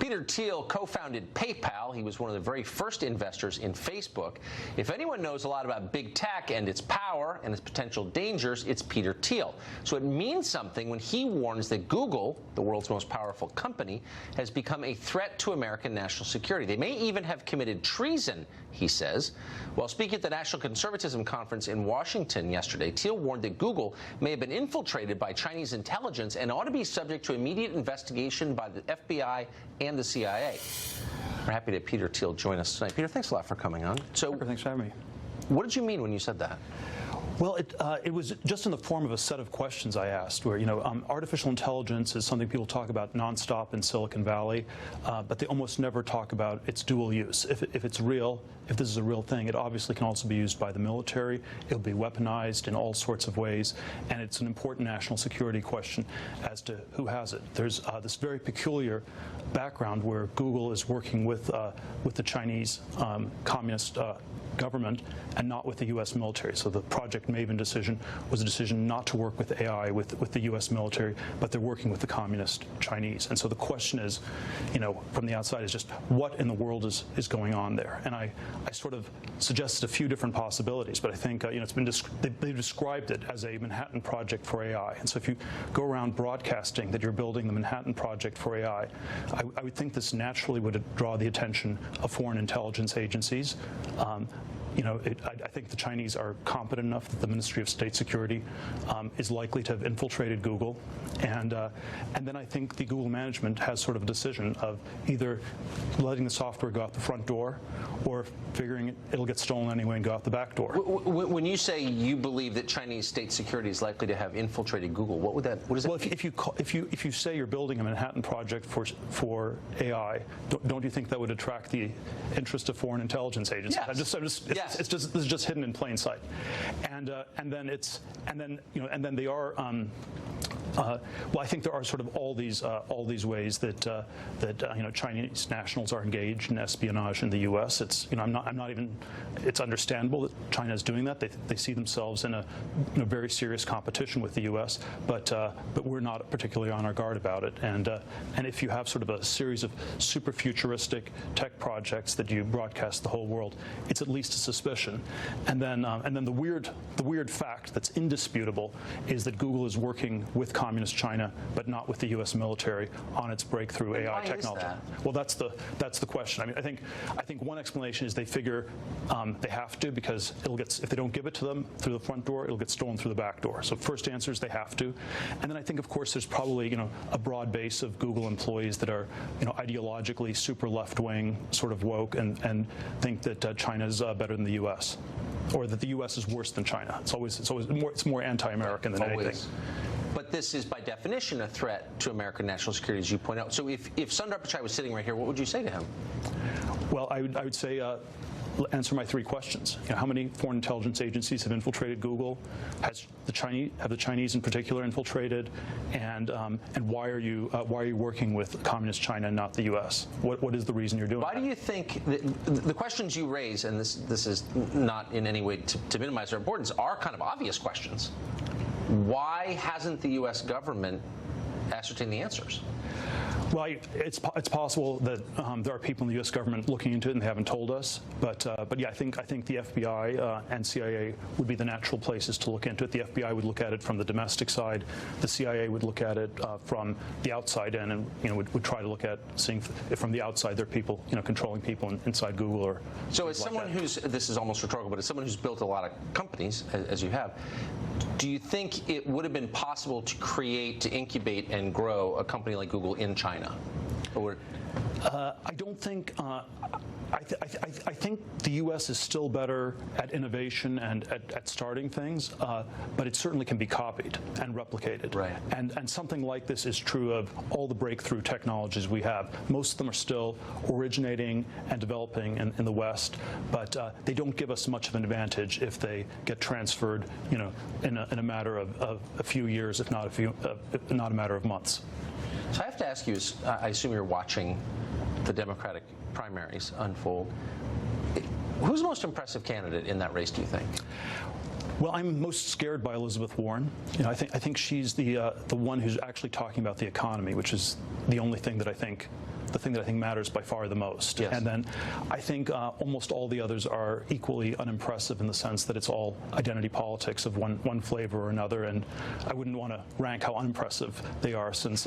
Peter Thiel co-founded PayPal. He was one of the very first investors in Facebook. If anyone knows a lot about big tech and its power and its potential dangers, it's Peter Thiel. So it means something when he warns that Google, the world's most powerful company, has become a threat to American national security. They may even have committed treason, he says. While speaking at the National Conservatism Conference in Washington yesterday, Thiel warned that Google may have been infiltrated by Chinese intelligence and ought to be subject to immediate investigation by the FBI and the CIA. We're happy to have Peter Thiel join us tonight. Peter, thanks a lot for coming on. So, thanks for having me. What did you mean when you said that? Well, it was just in the form of a set of questions I asked where, artificial intelligence is something people talk about nonstop in Silicon Valley, but they almost never talk about its dual use. If it's real, if this is a real thing, it obviously can also be used by the military. It'll be weaponized in all sorts of ways, and it's an important national security question as to who has it. There's this very peculiar background where Google is working with the Chinese communist government and not with the U.S. military. So the Project Maven decision was a decision not to work with AI with the U.S. military, but they're working with the communist Chinese. And so the question is, from the outside is just what in the world is going on there? And I sort of suggested a few different possibilities, but I think it's been they've described it as a Manhattan Project for AI. And so if you go around broadcasting that you're building the Manhattan Project for AI, I would think this naturally would draw the attention of foreign intelligence agencies. I think the Chinese are competent enough that the Ministry of State Security is likely to have infiltrated Google, and then I think the Google management has sort of a decision of either letting the software go out the front door or figuring it'll get stolen anyway and go out the back door. When you say you believe that Chinese state security is likely to have infiltrated Google, what does that mean? Well, if you say you're building a Manhattan Project for AI, don't you think that would attract the interest of foreign intelligence agencies? Yes. Yes. This is just hidden in plain sight, and then they are. Well, I think there are sort of all these ways that Chinese nationals are engaged in espionage in the U.S. It's I'm not even. It's understandable that China is doing that. They see themselves in a very serious competition with the U.S. But we're not particularly on our guard about it. And if you have sort of a series of super futuristic tech projects that you broadcast to the whole world, it's at least a suspicion. And then the weird fact that's indisputable is that Google is working with communist China, but not with the U.S. military on its breakthrough AI technology. Well, that's the question. I mean, I think one explanation is they figure they have to, because if they don't give it to them through the front door, it'll get stolen through the back door. So first answer is they have to, and then I think of course there's probably a broad base of Google employees that are ideologically super left-wing, sort of woke, and think that China's better than the U.S. or that the U.S. is worse than China. It's more anti-American than anything. But this is, by definition, a threat to American national security, as you point out. So if Sundar Pichai was sitting right here, what would you say to him? Well, I would say, answer my three questions. How many foreign intelligence agencies have infiltrated Google? Have the Chinese in particular infiltrated? And why are you working with communist China and not the U.S.? What is the reason you're doing? Why do you think the questions you raise, and this is not in any way to minimize their importance, are kind of obvious questions? Why hasn't the U.S. government ascertained the answers? Well, it's possible that there are people in the U.S. government looking into it and they haven't told us. But yeah, I think the FBI and CIA would be the natural places to look into it. The FBI would look at it from the domestic side. The CIA would look at it from the outside in, and would try to look at seeing if from the outside there are people controlling people inside Google or. So as someone who's, this is almost rhetorical, but as someone who's built a lot of companies, as you have, do you think it would have been possible to incubate and grow a company like Google in China? Or I don't think. I think the U.S. is still better at innovation and at starting things, but it certainly can be copied and replicated. Right. And something like this is true of all the breakthrough technologies we have. Most of them are still originating and developing in the West, but they don't give us much of an advantage if they get transferred, in a matter of a few years, if not a matter of months. So I have to ask you, I assume you're watching the Democratic primaries unfold. Who's the most impressive candidate in that race, do you think? Well, I'm most scared by Elizabeth Warren. I think she's the one who's actually talking about the economy, which is the only thing that I think matters by far the most. Yes. And then I think almost all the others are equally unimpressive in the sense that it's all identity politics of one flavor or another. And I wouldn't want to rank how unimpressive they are, since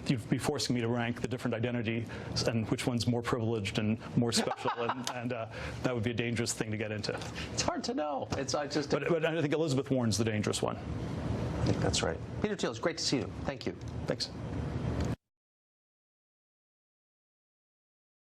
you'd be forcing me to rank the different identities and which one's more privileged and more special, and that would be a dangerous thing to get into. It's hard to know. But I think Elizabeth Warren's the dangerous one. I think that's right. Peter Thiel, it's great to see you. Thank you. Thanks.